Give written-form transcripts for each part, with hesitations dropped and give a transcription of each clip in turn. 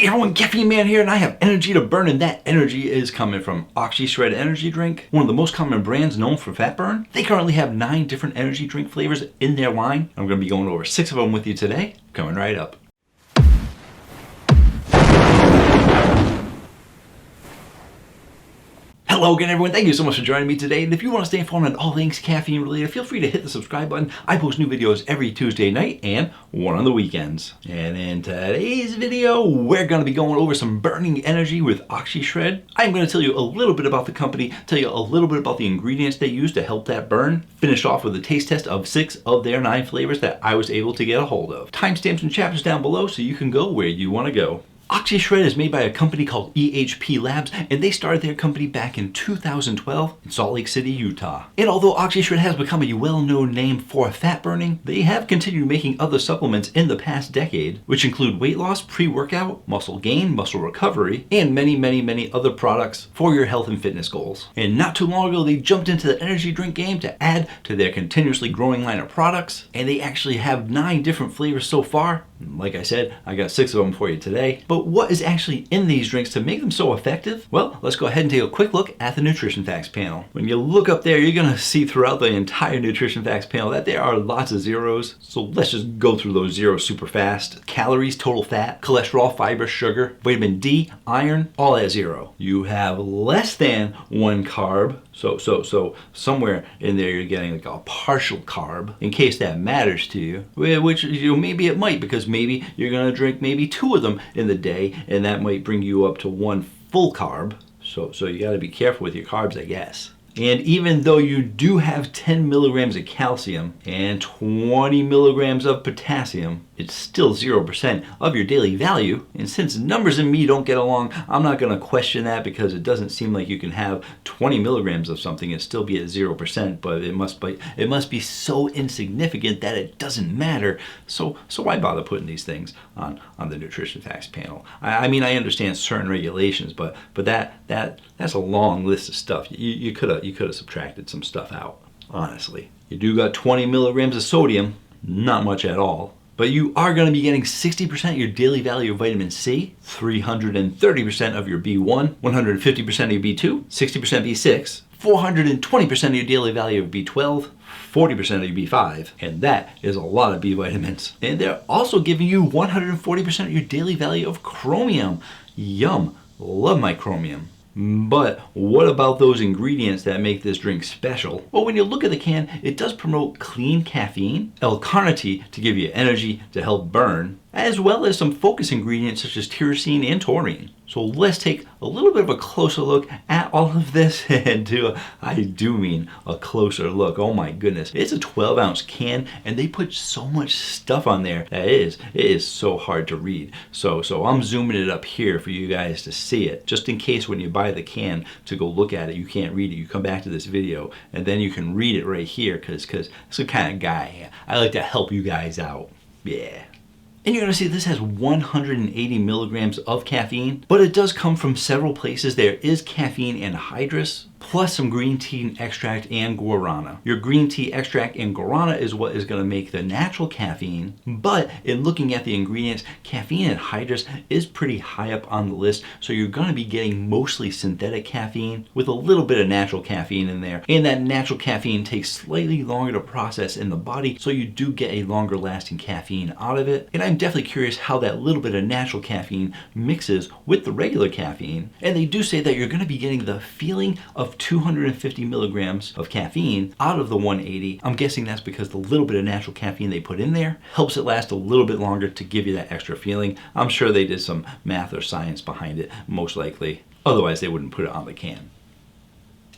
Hey everyone, Caffeine Man here, and I have energy to burn, and that energy is coming from Oxyshred Energy Drink, one of the most common brands known for fat burn. They currently have 9 different energy drink flavors in their line. I'm going to be going over 6 of them with you today, coming right up. Hello again everyone, thank you so much for joining me today, and if you want to stay informed on all things caffeine related, feel free to hit the subscribe button. I post new videos every Tuesday night and one on the weekends. And in today's video, we're going to be going over some burning energy with Oxyshred. I'm going to tell you a little bit about the company, tell you a little bit about the ingredients they use to help that burn, finish off with a taste test of 6 of their 9 flavors that I was able to get a hold of. Timestamps and chapters down below so you can go where you want to go. Oxyshred is made by a company called EHP Labs, and they started their company back in 2012 in Salt Lake City, Utah. And although Oxyshred has become a well-known name for fat burning, they have continued making other supplements in the past decade, which include weight loss, pre-workout, muscle gain, muscle recovery, and many other products for your health and fitness goals. And not too long ago, they jumped into the energy drink game to add to their continuously growing line of products, and they actually have 9 different flavors so far. Like I said, I got 6 of them for you today. But what is actually in these drinks to make them so effective? Well, let's go ahead and take a quick look at the nutrition facts panel. When you look up there, you're gonna see throughout the entire nutrition facts panel that there are lots of zeros. So let's just go through those zeros super fast. Calories, total fat, cholesterol, fiber, sugar, vitamin D, iron, all at 0. You have less than 1 carb. So somewhere in there you're getting like a partial carb, in case that matters to you, which maybe it might, because maybe you're gonna drink maybe 2 of them in the day, and that might bring you up to 1 full carb. So you gotta be careful with your carbs, I guess. And even though you do have 10 milligrams of calcium and 20 milligrams of potassium, it's still 0% of your daily value. And since numbers and me don't get along, I'm not going to question that, because it doesn't seem like you can have 20 milligrams of something and still be at 0%, but it must be so insignificant that it doesn't matter. So why bother putting these things on the nutrition facts panel? I mean, I understand certain regulations, but that's a long list of stuff. You could have subtracted some stuff out, honestly. You do got 20 milligrams of sodium, not much at all. But you are going to be getting 60% of your daily value of vitamin C, 330% of your B1, 150% of your B2, 60% B6, 420% of your daily value of B12, 40% of your B5, and that is a lot of B vitamins. And they're also giving you 140% of your daily value of chromium. Yum, love my chromium. But what about those ingredients that make this drink special? Well, when you look at the can, it does promote clean caffeine, L-carnitine to give you energy to help burn, as well as some focus ingredients such as tyrosine and taurine. So let's take a little bit of a closer look at all of this, and I do mean a closer look. Oh my goodness. It's a 12-ounce can, and they put so much stuff on there that it is so hard to read. So I'm zooming it up here for you guys to see it, just in case when you buy the can to go look at it, you can't read it. You come back to this video, and then you can read it right here, because that's the kind of guy I like to help you guys out. Yeah. And you're going to see this has 180 milligrams of caffeine, but it does come from several places. There is caffeine anhydrous, plus some green tea extract and guarana. Your green tea extract and guarana is what is going to make the natural caffeine, but in looking at the ingredients, caffeine anhydrous is pretty high up on the list, so you're going to be getting mostly synthetic caffeine with a little bit of natural caffeine in there, and that natural caffeine takes slightly longer to process in the body, so you do get a longer lasting caffeine out of it. And I'm definitely curious how that little bit of natural caffeine mixes with the regular caffeine, and they do say that you're going to be getting the feeling of 250 milligrams of caffeine out of the 180. I'm guessing that's because the little bit of natural caffeine they put in there helps it last a little bit longer to give you that extra feeling. I'm sure they did some math or science behind it, most likely. Otherwise, they wouldn't put it on the can.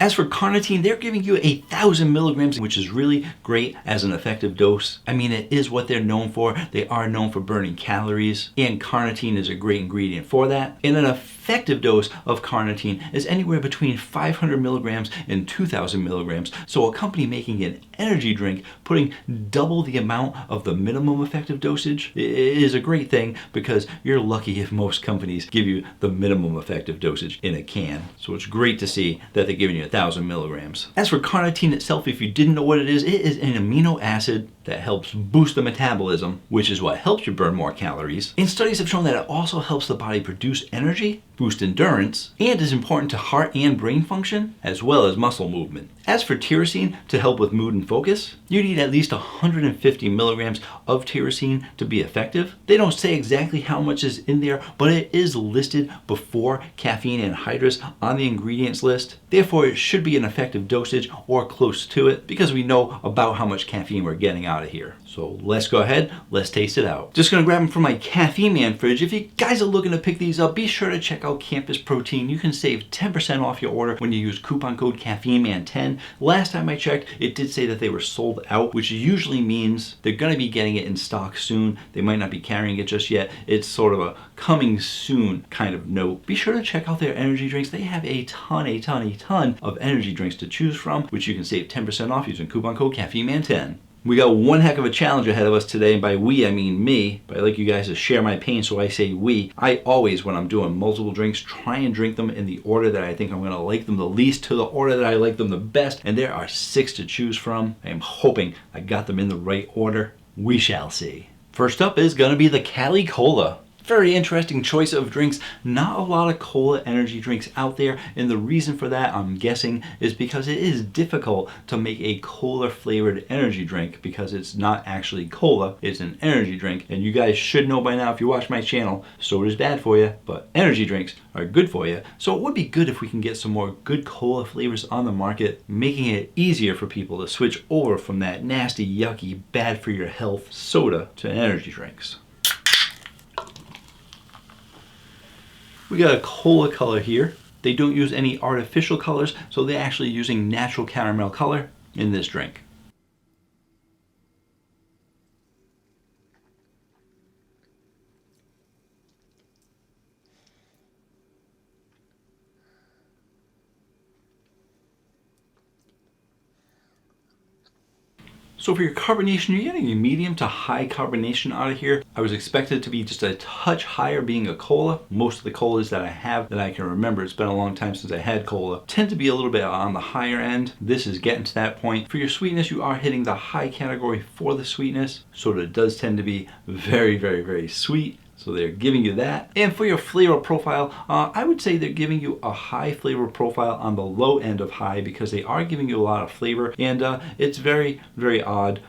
As for carnitine, they're giving you 1,000 milligrams, which is really great as an effective dose. I mean, it is what they're known for. They are known for burning calories, and carnitine is a great ingredient for that. And an effective dose of carnitine is anywhere between 500 milligrams and 2,000 milligrams. So a company making an energy drink putting double the amount of the minimum effective dosage is a great thing, because you're lucky if most companies give you the minimum effective dosage in a can. So it's great to see that they're giving you 1,000 milligrams. As for carnitine itself, if you didn't know what it is an amino acid that helps boost the metabolism, which is what helps you burn more calories. And studies have shown that it also helps the body produce energy, boost endurance, and is important to heart and brain function, as well as muscle movement. As for tyrosine, to help with mood and focus, you need at least 150 milligrams of tyrosine to be effective. They don't say exactly how much is in there, but it is listed before caffeine and anhydrous on the ingredients list. Therefore, it should be an effective dosage or close to it because we know about how much caffeine we're getting out of here. So let's go ahead, let's taste it out. Just gonna grab them from my Caffeine Man fridge. If you guys are looking to pick these up, be sure to check out Campus Protein. You can save 10% off your order when you use coupon code CaffeineMan10. Last time I checked, it did say that they were sold out, which usually means they're gonna be getting it in stock soon. They might not be carrying it just yet. It's sort of a coming soon kind of note. Be sure to check out their energy drinks. They have a ton of energy drinks to choose from, which you can save 10% off using coupon code CaffeineMan10. We got one heck of a challenge ahead of us today, and by we I mean me, but I'd like you guys to share my pain, so I say we. I always, when I'm doing multiple drinks, try and drink them in the order that I think I'm gonna like them the least to the order that I like them the best, and there are 6 to choose from. I am hoping I got them in the right order. We shall see. First up is gonna be the Cali Cola. Very interesting choice of drinks. Not a lot of cola energy drinks out there, and the reason for that, I'm guessing, is because it is difficult to make a cola flavored energy drink because it's not actually cola, it's an energy drink. And you guys should know by now if you watch my channel, soda's bad for you, but energy drinks are good for you. So it would be good if we can get some more good cola flavors on the market, making it easier for people to switch over from that nasty, yucky, bad for your health soda to energy drinks. We got a cola color here. They don't use any artificial colors, so they're actually using natural caramel color in this drink. So for your carbonation, you're getting a medium to high carbonation out of here. I was expected to be just a touch higher being a cola. Most of the colas that I have that I can remember, it's been a long time since I had cola, tend to be a little bit on the higher end. This is getting to that point. For your sweetness, you are hitting the high category for the sweetness. Soda does tend to be very sweet. So they're giving you that. And for your flavor profile, I would say they're giving you a high flavor profile on the low end of high because they are giving you a lot of flavor, and it's very odd.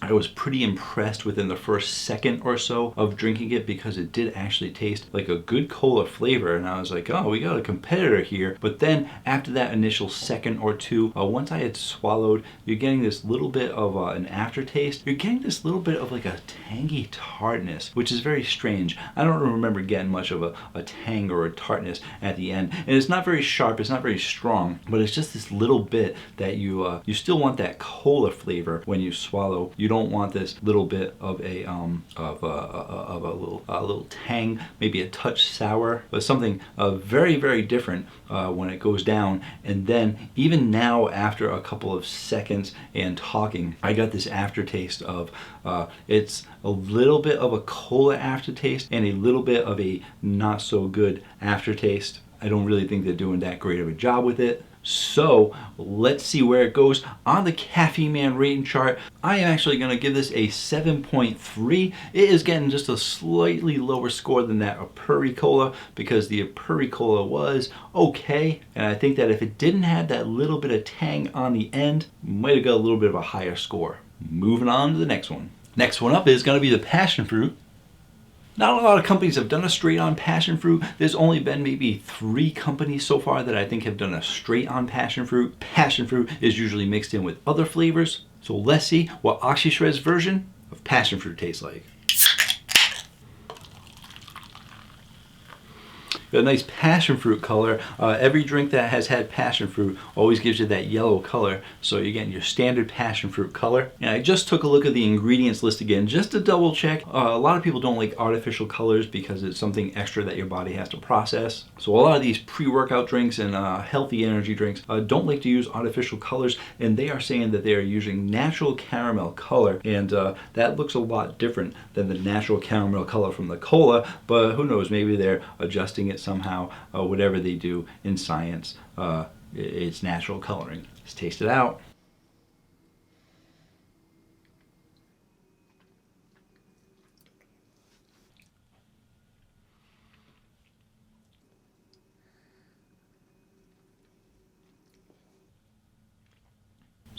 I was pretty impressed within the first second or so of drinking it because it did actually taste like a good cola flavor, and I was like, oh, we got a competitor here. But then after that initial second or two, once I had swallowed, you're getting this little bit of an aftertaste. You're getting this little bit of like a tangy tartness, which is very strange. I don't remember getting much of a tang or a tartness at the end, and it's not very sharp, it's not very strong, but it's just this little bit that you still want that cola flavor when you swallow. You don't want this little bit of a little tang, maybe a touch sour, but something very different when it goes down. And then even now, after a couple of seconds and talking, I got this aftertaste of it's a little bit of a cola aftertaste and a little bit of a not so good aftertaste. I don't really think they're doing that great of a job with it. So let's see where it goes on the Caffeine Man rating chart. I am actually going to give this a 7.3. It is getting just a slightly lower score than that Apuri Cola because the Apuri Cola was okay, and I think that if it didn't have that little bit of tang on the end, might have got a little bit of a higher score. Moving on to the next one. Next one up is going to be the Passionfruit. Not a lot of companies have done a straight on passion fruit. There's only been maybe 3 companies so far that I think have done a straight on passion fruit. Passion fruit is usually mixed in with other flavors. So let's see what Oxyshred's version of passion fruit tastes like. Got a nice passion fruit color. Every drink that has had passion fruit always gives you that yellow color, so you're getting your standard passion fruit color. And I just took a look at the ingredients list again just to double check. A lot of people don't like artificial colors because it's something extra that your body has to process. So a lot of these pre-workout drinks and healthy energy drinks don't like to use artificial colors, and they are saying that they are using natural caramel color, and that looks a lot different than the natural caramel color from the cola, but who knows, maybe they're adjusting it somehow. Whatever they do in science, it's natural coloring. Let's taste it out.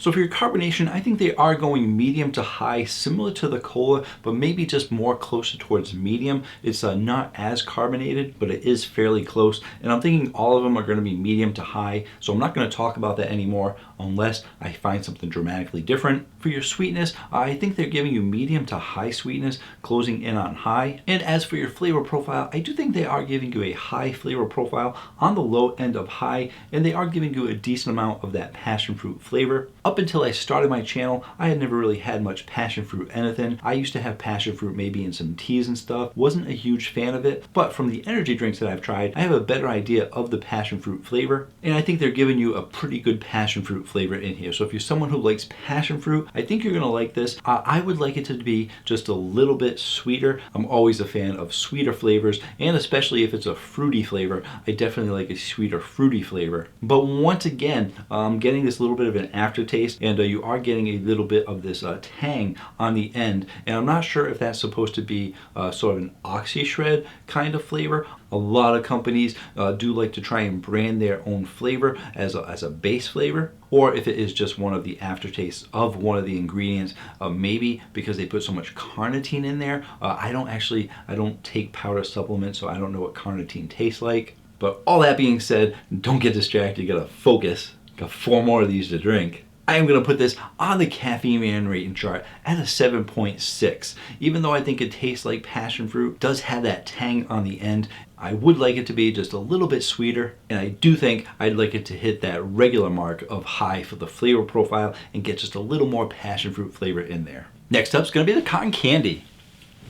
So for your carbonation, I think they are going medium to high, similar to the cola, but maybe just more closer towards medium. It's not as carbonated, but it is fairly close. And I'm thinking all of them are going to be medium to high. So I'm not going to talk about that anymore unless I find something dramatically different. For your sweetness, I think they're giving you medium to high sweetness, closing in on high. And as for your flavor profile, I do think they are giving you a high flavor profile on the low end of high, and they are giving you a decent amount of that passion fruit flavor. Up until I started my channel, I had never really had much passion fruit anything. I used to have passion fruit maybe in some teas and stuff. Wasn't a huge fan of it, but from the energy drinks that I've tried, I have a better idea of the passion fruit flavor, and I think they're giving you a pretty good passion fruit flavor in here. So if you're someone who likes passion fruit, I think you're gonna like this. I would like it to be just a little bit sweeter. I'm always a fan of sweeter flavors, and especially if it's a fruity flavor, I definitely like a sweeter fruity flavor. But once again, I'm getting this little bit of an aftertaste, and you are getting a little bit of this tang on the end, and I'm not sure if that's supposed to be sort of an Oxyshred kind of flavor. A lot of companies do like to try and brand their own flavor as a base flavor, or if it is just one of the aftertastes of one of the ingredients, maybe because they put so much carnitine in there. I don't take powder supplements, so I don't know what carnitine tastes like. But all that being said, don't get distracted, you gotta focus. Got 4 more of these to drink. I am going to put this on the Caffeine Man rating chart at a 7.6. Even though I think it tastes like passion fruit, it does have that tang on the end. I would like it to be just a little bit sweeter, and I do think I'd like it to hit that regular mark of high for the flavor profile and get just a little more passion fruit flavor in there. Next up is going to be the cotton candy.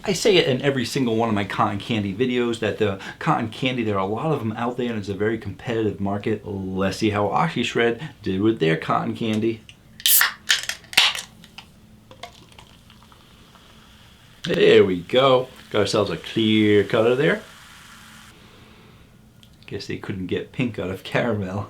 I say it in every single one of my cotton candy videos that the cotton candy, there are a lot of them out there and it's a very competitive market. Let's see how Oxyshred did with their cotton candy. There we go. Got ourselves a clear color there. Guess they couldn't get pink out of caramel.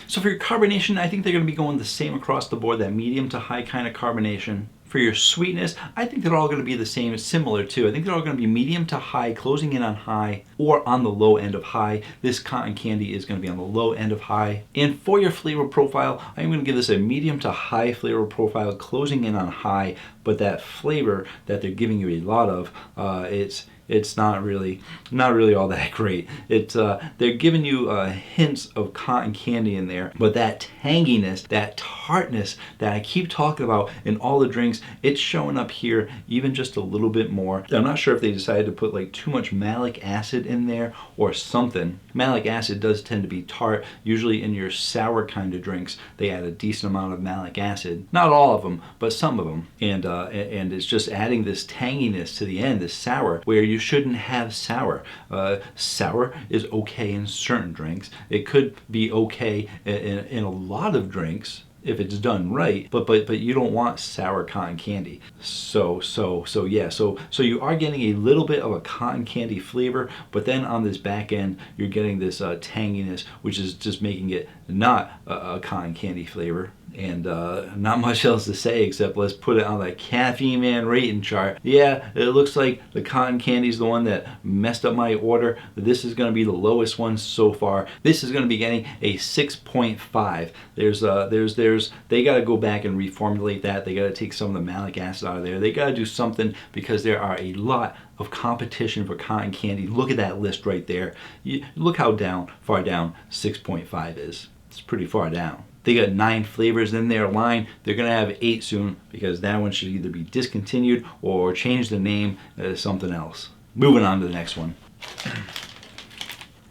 So for your carbonation, I think they're going to be going the same across the board, that medium to high kind of carbonation. For your sweetness, I think they're all going to be the same, similar too. I think they're all going to be medium to high, closing in on high, or on the low end of high. This cotton candy is going to be on the low end of high. And for your flavor profile, I'm going to give this a medium to high flavor profile, closing in on high, but that flavor that they're giving you a lot of, it's not really all that great. They're giving you hints of cotton candy in there, but that tanginess, that tartness that I keep talking about in all the drinks, it's showing up here even just a little bit more. I'm not sure if they decided to put like too much malic acid in there or something. Malic acid does tend to be tart. Usually in your sour kind of drinks, they add a decent amount of malic acid. Not all of them, but some of them. And it's just adding this tanginess to the end, this sour, where you shouldn't have sour. Sour is okay in certain drinks. It could be okay in a lot of drinks if it's done right, but you don't want sour cotton candy. So you are getting a little bit of a cotton candy flavor, but then on this back end you're getting this tanginess, which is just making it not a cotton candy flavor. And not much else to say except let's put it on the Caffeine Man rating chart. Yeah, it looks like the cotton candy is the one that messed up my order. This is going to be the lowest one so far. This is going to be getting a 6.5. They got to go back and reformulate that. They got to take some of the malic acid out of there. They got to do something because there are a lot of competition for cotton candy. Look at that list right there. Look how far down 6.5 is. It's pretty far down. They got 9 flavors in their line. They're gonna have 8 soon because that one should either be discontinued or change the name to something else. Moving on to the next one.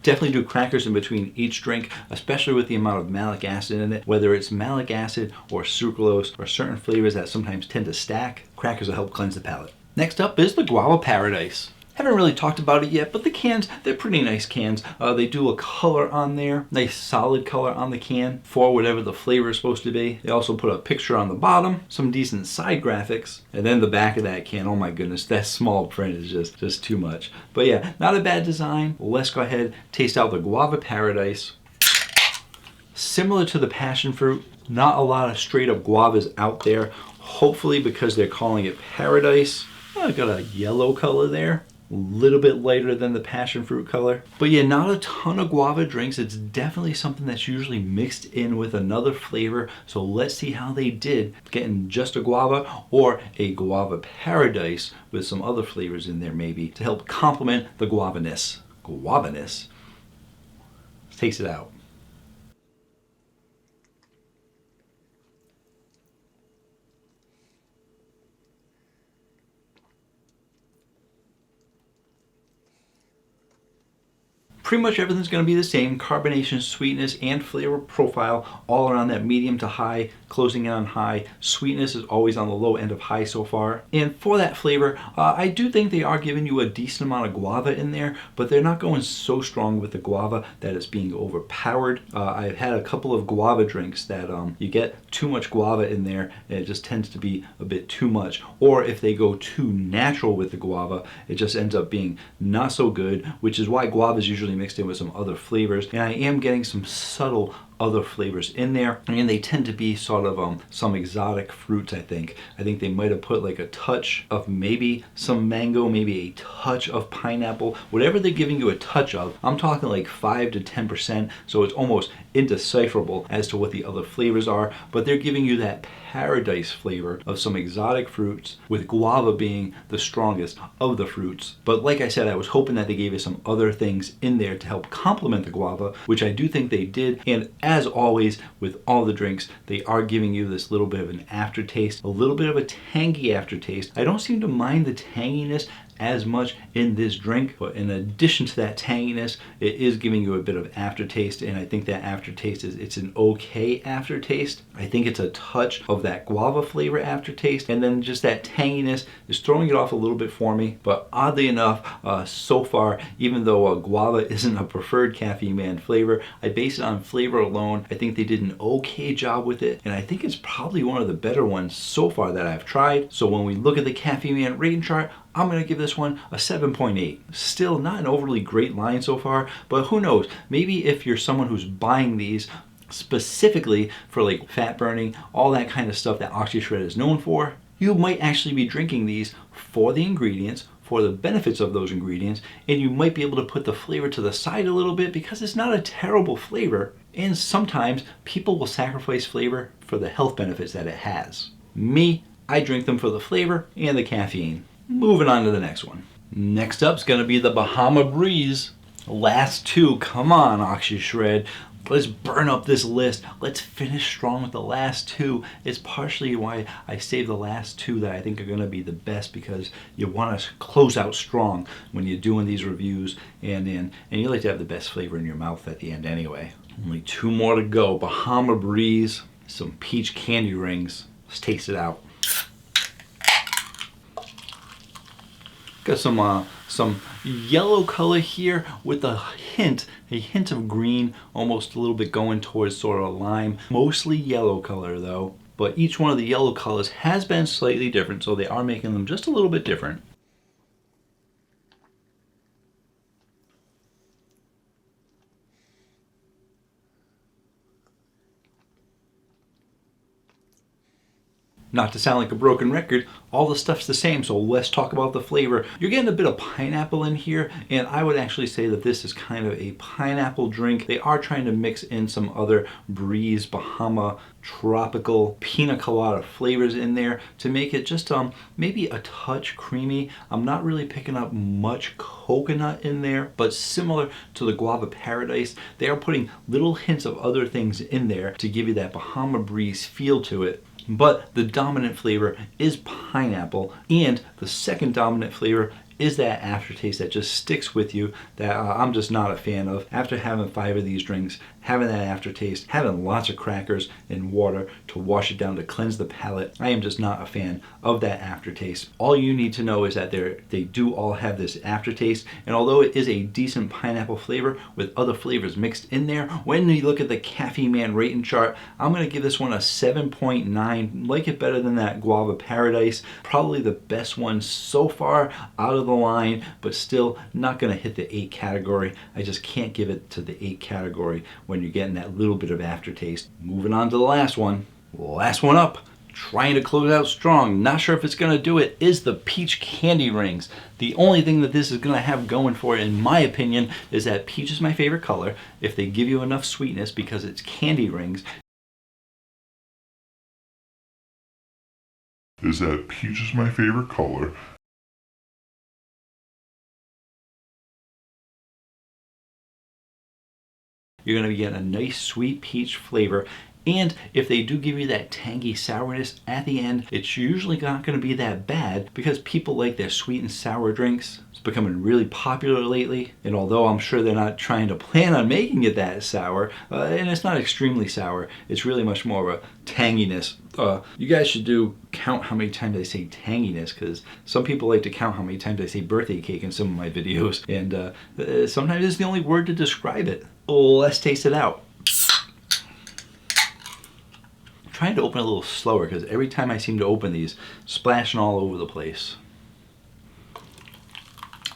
Definitely do crackers in between each drink, especially with the amount of malic acid in it. Whether it's malic acid or sucralose or certain flavors that sometimes tend to stack, crackers will help cleanse the palate. Next up is the Guava Paradise. Haven't really talked about it yet, but the cans, they're pretty nice cans. They do a color on there, nice solid color on the can for whatever the flavor is supposed to be. They also put a picture on the bottom, some decent side graphics, and then the back of that can, oh my goodness, that small print is just too much. But yeah, not a bad design. Let's go ahead, taste out the Guava Paradise. Similar to the passion fruit, Not a lot of straight up guavas out there. Hopefully because they're calling it Paradise. I got a yellow color there. A little bit lighter than the passion fruit color. But yeah, not a ton of guava drinks. It's definitely something that's usually mixed in with another flavor. So let's see how they did getting just a guava or a guava paradise with some other flavors in there maybe to help complement the guavaness. Guavaness. Let's taste it out. Pretty much everything's going to be the same. Carbonation, sweetness, and flavor profile all around that medium to high, closing in on high. Sweetness is always on the low end of high so far. And for that flavor, I do think they are giving you a decent amount of guava in there, but they're not going so strong with the guava that it's being overpowered. I've had a couple of guava drinks that you get too much guava in there and it just tends to be a bit too much. Or if they go too natural with the guava, it just ends up being not so good, which is why guava is usually mixed in with some other flavors. And I am getting some subtle other flavors in there, and they tend to be sort of some exotic fruits. I think they might have put like a touch of maybe some mango, maybe a touch of pineapple, whatever they're giving you a touch of. I'm talking like 5 to 10%, so it's almost indecipherable as to what the other flavors are, but they're giving you that paradise flavor of some exotic fruits, with guava being the strongest of the fruits. But like I said, I was hoping that they gave us some other things in there to help complement the guava, which I do think they did. And as always with all the drinks, they are giving you this little bit of an aftertaste, a little bit of a tangy aftertaste. I don't seem to mind the tanginess as much in this drink, but in addition to that tanginess, it is giving you a bit of aftertaste, and I think that aftertaste it's an okay aftertaste. I think it's a touch of that guava flavor aftertaste, and then just that tanginess is throwing it off a little bit for me. But oddly enough, so far, even though guava isn't a preferred Caffeine Man flavor, I base it on flavor alone. I think they did an okay job with it, and I think it's probably one of the better ones so far that I've tried. So when we look at the Caffeine Man rating chart, I'm going to give this one a 7.8. Still not an overly great line so far, but who knows? Maybe if you're someone who's buying these specifically for like fat burning, all that kind of stuff that Oxyshred is known for, you might actually be drinking these for the ingredients, for the benefits of those ingredients, and you might be able to put the flavor to the side a little bit because it's not a terrible flavor. And sometimes people will sacrifice flavor for the health benefits that it has. Me, I drink them for the flavor and the caffeine. Moving on to the next one. Next up is going to be the Bahama Breeze. Last two. Come on, Oxyshred. Let's burn up this list. Let's finish strong with the last two. It's partially why I saved the last two that I think are going to be the best, because you want to close out strong when you're doing these reviews, and you like to have the best flavor in your mouth at the end anyway. Only two more to go. Bahama Breeze, some peach candy rings. Let's taste it out. Got some yellow color here with a hint of green, almost a little bit going towards sort of lime. Mostly yellow color though, but each one of the yellow colors has been slightly different, so they are making them just a little bit different. Not to sound like a broken record, all the stuff's the same, so let's talk about the flavor. You're getting a bit of pineapple in here, and I would actually say that this is kind of a pineapple drink. They are trying to mix in some other Breeze, Bahama, tropical, pina colada flavors in there to make it just maybe a touch creamy. I'm not really picking up much coconut in there, but similar to the Guava Paradise, they are putting little hints of other things in there to give you that Bahama Breeze feel to it. But the dominant flavor is pineapple, and the second dominant flavor is that aftertaste that just sticks with you that I'm just not a fan of. After having 5 of these drinks, having that aftertaste, having lots of crackers and water to wash it down to cleanse the palate, I am just not a fan of that aftertaste. All you need to know is that they do all have this aftertaste, and although it is a decent pineapple flavor with other flavors mixed in there, when you look at the Caffeine Man rating chart, I'm going to give this one a 7.9. Like it better than that Guava Paradise. Probably the best one so far out of the line, but still not going to hit the 8 category. I just can't give it to the 8 category when you're getting that little bit of aftertaste. Moving on to the last one. Last one up. Trying to close out strong, not sure if it's going to do it, is the peach candy rings. The only thing that this is going to have going for it, in my opinion, is that peach is my favorite color. If they give you enough sweetness because it's candy rings, is that peach is my favorite color. You're going to be getting a nice sweet peach flavor. And if they do give you that tangy sourness at the end, it's usually not going to be that bad because people like their sweet and sour drinks. It's becoming really popular lately. And although I'm sure they're not trying to plan on making it that sour, and it's not extremely sour, it's really much more of a tanginess. You guys should count how many times I say tanginess, because some people like to count how many times I say birthday cake in some of my videos. And sometimes it's the only word to describe it. Let's taste it out. Trying to open a little slower because every time I seem to open these, splashing all over the place.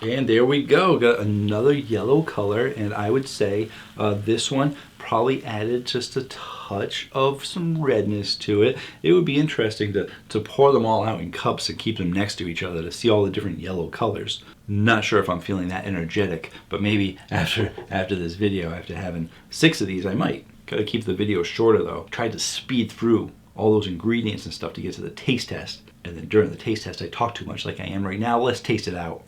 And there we go, got another yellow color, and I would say this one probably added just a touch of some redness to it. It would be interesting to pour them all out in cups and keep them next to each other to see all the different yellow colors. Not sure if I'm feeling that energetic, but maybe after this video, after having 6 of these, I might. Gotta keep the video shorter though. Tried to speed through all those ingredients and stuff to get to the taste test. And then during the taste test, I talk too much like I am right now. Let's taste it out.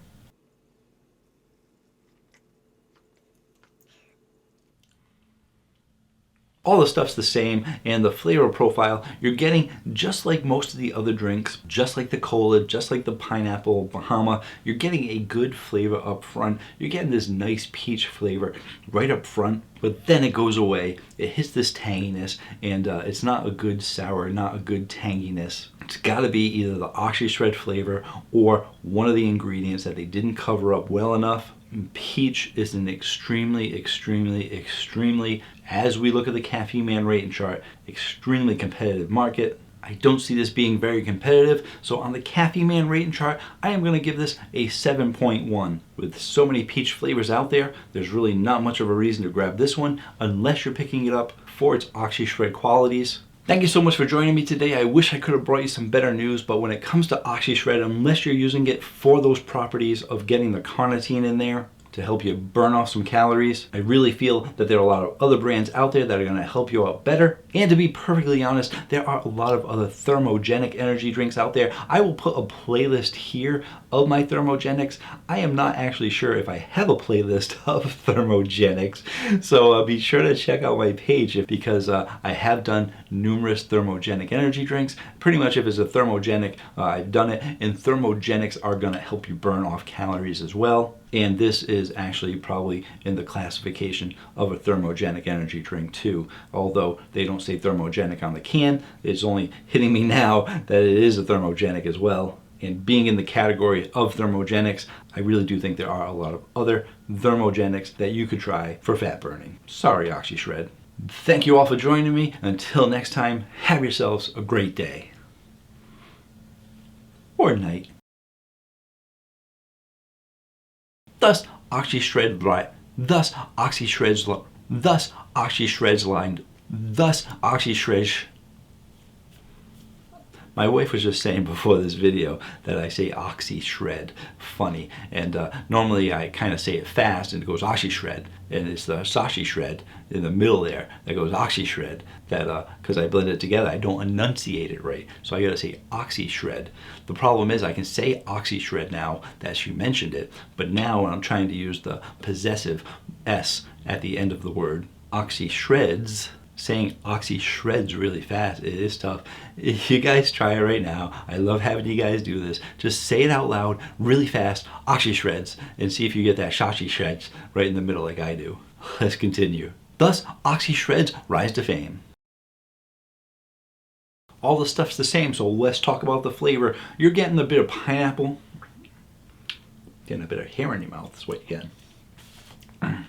All the stuff's the same, and the flavor profile you're getting just like most of the other drinks, just like the cola, just like the pineapple, Bahama. You're getting a good flavor up front. You're getting this nice peach flavor right up front, but then it goes away. It hits this tanginess, and it's not a good sour, not a good tanginess. It's got to be either the Oxyshred flavor or one of the ingredients that they didn't cover up well enough. Peach is an extremely, as we look at the Caffeine Man rating chart, extremely competitive market. I don't see this being very competitive, so on the Caffeine Man rating chart, I am going to give this a 7.1. With so many peach flavors out there, there's really not much of a reason to grab this one unless you're picking it up for its Oxyshred qualities. Thank you so much for joining me today. I wish I could have brought you some better news, but when it comes to Oxyshred, unless you're using it for those properties of getting the carnitine in there to help you burn off some calories, I really feel that there are a lot of other brands out there that are going to help you out better. And to be perfectly honest, there are a lot of other thermogenic energy drinks out there. I will put a playlist here of my thermogenics. I am not actually sure if I have a playlist of thermogenics, so be sure to check out my page because I have done numerous thermogenic energy drinks. Pretty much if it's a thermogenic, I've done it, and thermogenics are going to help you burn off calories as well. And this is actually probably in the classification of a thermogenic energy drink too. Although they don't say thermogenic on the can, it's only hitting me now that it is a thermogenic as well. And being in the category of thermogenics, I really do think there are a lot of other thermogenics that you could try for fat burning. Sorry, Oxyshred. Thank you all for joining me. Until next time, have yourselves a great day. Or night. Thus Oxyshred My wife was just saying before this video that I say Oxyshred funny, and normally I kind of say it fast and it goes Oxyshred, and it's the sashi shred in the middle there that goes Oxyshred, that because I blend it together I don't enunciate it right, so I gotta say Oxyshred. The problem is I can say Oxyshred now that she mentioned it, but now when I'm trying to use the possessive S at the end of the word Oxyshreds, saying Oxyshreds really fast, it is tough. You guys try it right now. I love having you guys do this. Just say it out loud really fast, Oxyshreds, and see if you get that shashi shreds right in the middle like I do. Let's continue. Thus, Oxyshreds rise to fame. All the stuff's the same, so let's talk about the flavor. You're getting a bit of pineapple, getting a bit of hair in your mouth is what you're getting.